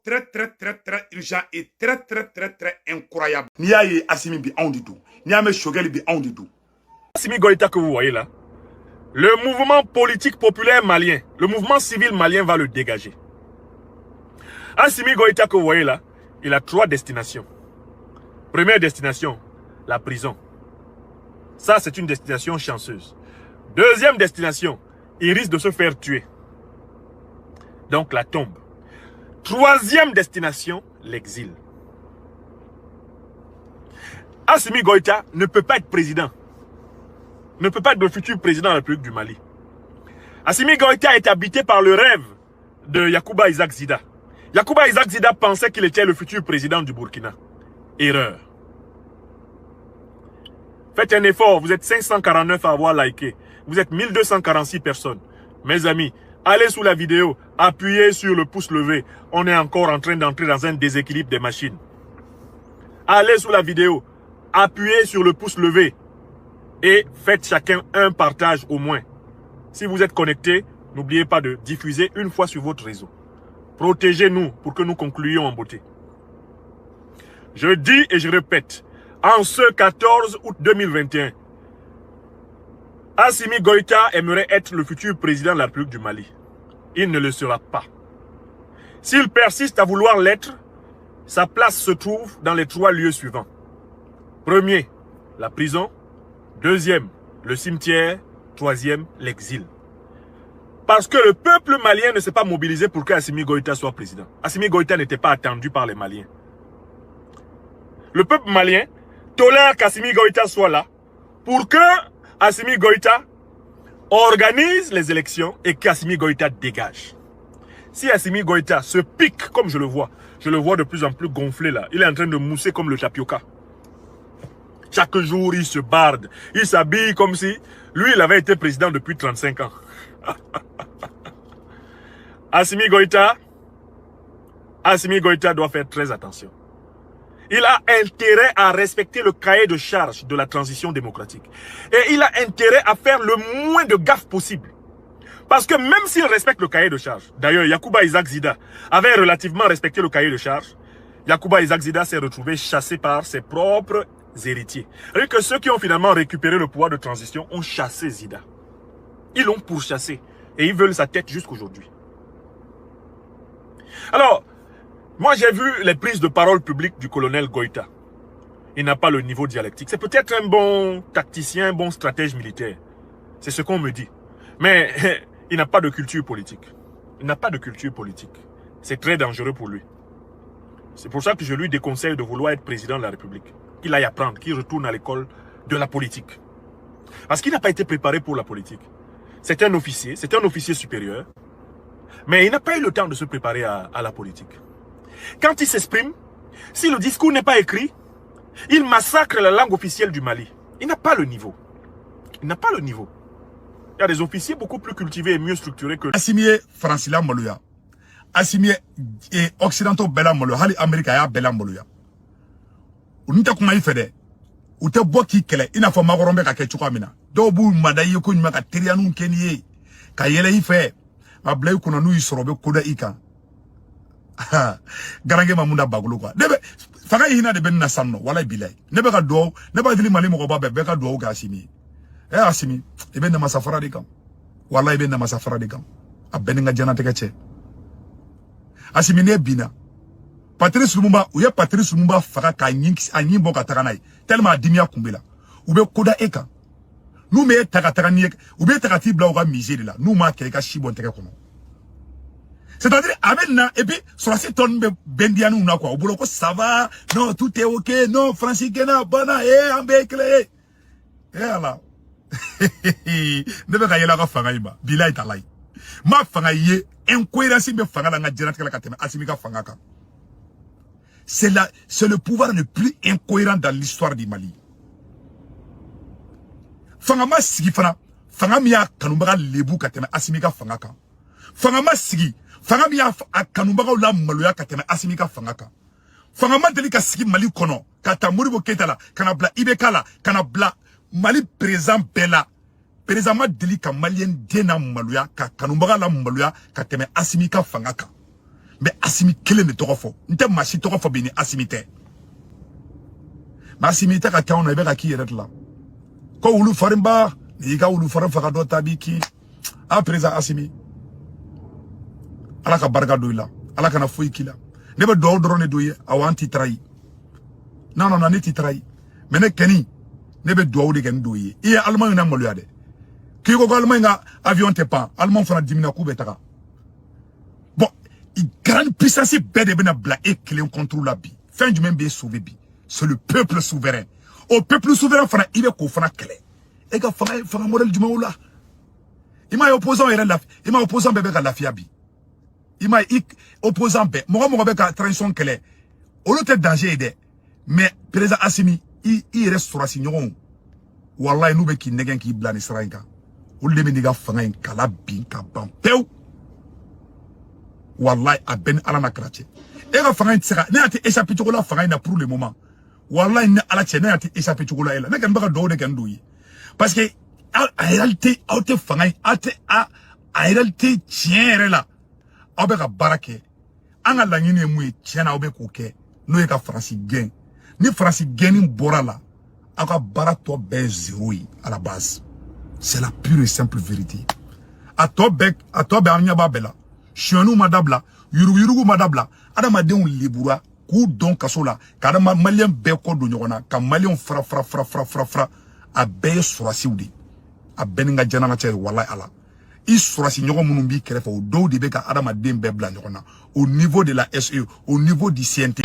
Très urgent et très incroyable. N'i y'a ye Assimi bi anw de don. N'i y'a mɛn Choguel bi anw de don. Assimi Goïta que vous voyez là, le mouvement politique populaire malien, le mouvement civil malien va le dégager. Assimi Goïta que vous voyez là, il a 3 destinations. Première destination, la prison. Ça, c'est une destination chanceuse. Deuxième destination, il risque de se faire tuer. Donc la tombe. Troisième destination, l'exil. Assimi Goïta ne peut pas être président. Ne peut pas être le futur président de la République du Mali. Assimi Goïta est habité par le rêve de Yacouba Isaac Zida. Yacouba Isaac Zida pensait qu'il était le futur président du Burkina. Erreur. Faites un effort, vous êtes 549 à avoir liké. Vous êtes 1246 personnes. Mes amis, allez sous la vidéo, appuyez sur le pouce levé. On est encore en train d'entrer dans un déséquilibre des machines. Allez sous la vidéo, appuyez sur le pouce levé et faites chacun un partage au moins. Si vous êtes connecté, n'oubliez pas de diffuser une fois sur votre réseau. Protégez-nous pour que nous concluions en beauté. Je dis et je répète, en ce 14 août 2021, Assimi Goïta aimerait être le futur président de la République du Mali. Il ne le sera pas. S'il persiste à vouloir l'être, sa place se trouve dans les 3 lieux suivants. Premier, la prison. Deuxième, le cimetière. Troisième, l'exil. Parce que le peuple malien ne s'est pas mobilisé pour que Assimi Goïta soit président. Assimi Goïta n'était pas attendu par les Maliens. Le peuple malien tolère qu'Assimi Goïta soit là pour que Assimi Goïta organise les élections et qu'Assimi Goïta dégage. Si Assimi Goïta se pique comme je le vois de plus en plus gonflé là, il est en train de mousser comme le tapioca. Chaque jour, il se barde, il s'habille comme si lui, il avait été président depuis 35 ans. Assimi Goïta doit faire très attention. Il a intérêt à respecter le cahier de charge de la transition démocratique. Et il a intérêt à faire le moins de gaffes possible. Parce que même s'il respecte le cahier de charge, d'ailleurs, Yacouba Isaac Zida avait relativement respecté le cahier de charge, Yacouba Isaac Zida s'est retrouvé chassé par ses propres héritiers. C'est-à-dire que ceux qui ont finalement récupéré le pouvoir de transition ont chassé Zida. Ils l'ont pourchassé. Et ils veulent sa tête jusqu'aujourd'hui. Alors, moi j'ai vu les prises de parole publiques du colonel Goïta. Il n'a pas le niveau dialectique. C'est peut-être un bon tacticien, un bon stratège militaire. C'est ce qu'on me dit. Mais il n'a pas de culture politique. Il n'a pas de culture politique. C'est très dangereux pour lui. C'est pour ça que je lui déconseille de vouloir être président de la République. Qu'il aille apprendre, qu'il retourne à l'école de la politique. Parce qu'il n'a pas été préparé pour la politique. C'est un officier supérieur. Mais il n'a pas eu le temps de se préparer à la politique. Quand il s'exprime, si le discours n'est pas écrit, il massacre la langue officielle du Mali. Il n'a pas le niveau. Il n'a pas le niveau. Il y a des officiers beaucoup plus cultivés et mieux structurés que... Assimi Francila Moluya. Assimi et Occidentaux Bella Moluya. Hali Amérique ya Bella Moluya. Unita kuma ifede. Ute boki kele. Ina fa magorombe ka kechuko amina. Dobu madayi ko nyuma ka terianu keniye. Ka yele ife. Ablay kuna nu isorobe koda ika. Garange mamunda bagulu kwa. Debe faka hina de benna sanno wala bilay. Nebe ka do, nebe dili mali mo ba be ka do ga Assimi. Assimi, ibe na masafara de kam. Wala ibe na masafara de kam. Abenga janate ka che. Assimi ne bina. Patrice Lumumba, ou ya Patrice Lumumba faka ka anyi boka takanai. Tellement adimia kumbela. Ube koda eka. Nous me takatani ube takati bla oga misé là. Nous ma keleka shibon teke kono. C'est-à-dire amena et puis sur la tonne bendianu na quoi. Oboloko ça va. Non, tout est OK. Non, Francis Gena bana ambekle. Là. Nebe ka yela ka fanga iba. Bilay talay. Ma fanga ye incohérence be fanga la nga janate kala kateme Assimi ka fanga ka. C'est le pouvoir le plus incohérent dans l'histoire du Mali. Fanga ma sigi fana, fanga miya kanumbaga lebu kateme Assimi ka fanga ka. Fanga ma sigi, fanga miya kanumbaga la maloya kateme Assimi ka fanga ka. Fanga ma deli ka sigi Mali kono, kata Modibo Keïta la, kana bla Ibeka la, kana bla Mali présent bela. Présent ma deli ka malien dena maloya, ka kanumbaga la maloya kateme Assimi ka fanga ka. mais Assimi kelen de tɔgɔ fɔ n tɛ maa si tɔgɔ fɔ bi ni Assimi tɛ mais Assimi tɛ ka kɛ anw na i bɛ ka k'i yɛrɛ de la ko wulu farinba n'i ka wulu farin faga dɔ ta b'i kin président Assimi Ala ka barika don i la Ala kana foyi k'i la ne bɛ dugawu dɔrɔn de don i ye awɔ an t'i trahi non ne t'i trahi mais ne kɛni ne bɛ dugawu de kɛ n don i ye i ye Allemagne na maloya dɛ k'i ko Allemagne ka avion tɛ pan Allemagne fana dimina k'u bɛ taga bon grande puissance bɛɛ de bɛna bila e kelen contre la bi fɛn jumɛn b'e sauver bi c'est le peuple souverain au peuple souverain fana i bɛ k'o fana kɛlɛ e ka fanga modèle jumɛn o la i m'a ye opposant yɛrɛ lafiya i m'a ye opposant bɛɛ bɛ ka lafiya bi i m'a ye opposant bɛɛ mɔgɔ bɛ ka transition kɛlɛ olu tɛ danger ye dɛ mais président Assimi i yɛrɛ sɔrɔsi ɲɔgɔnw wallahi n'u bɛ k'i nɛgɛn k'i bila ni sira in kan olu de bɛ n'i ka fanga in kala bin ka ban pewu wallahi a bɛ ni Ala na kira cɛ e ka fanga in tɛ se ka ne y'a tɛ échapper cogo la fanga in na pour le moment wallahi ni Ala cɛ ne y'a tɛ échapper cogo la e la ne kɔni bɛ ka dugawu de kɛ n don ye parce que en réalité aw tɛ fanga in en réalité tiɲɛ yɛrɛ la aw bɛ ka baara kɛ an ka laɲini ye mun ye tiɲɛ na aw bɛ k'o kɛ n'o ye ka Faransi gɛn ni Faransi gɛnni bɔra la aw ka baara tɔ bɛɛ ye zéro ye à la base c'est la pure et simple vérité a tɔ bɛɛ an ɲɛ b'a bɛɛ la suyɛniw ma dabila yuruguyurugu ma dabila adamadenw libura k'u dɔn kaso la ka maliyɛn bɛɛ kɔ don ɲɔgɔn na ka maliyɛnw fara a bɛɛ ye sɔrɔsiw de a bɛɛ ni ka jɛnnatigɛ ye wallahi Ala i sɔrɔsi ɲɔgɔn minnu b'i kɛrɛfɛ o dɔw de bɛ ka adamaden bɛɛ bila ɲɔgɔn na au niveau de la SE au niveau du CNT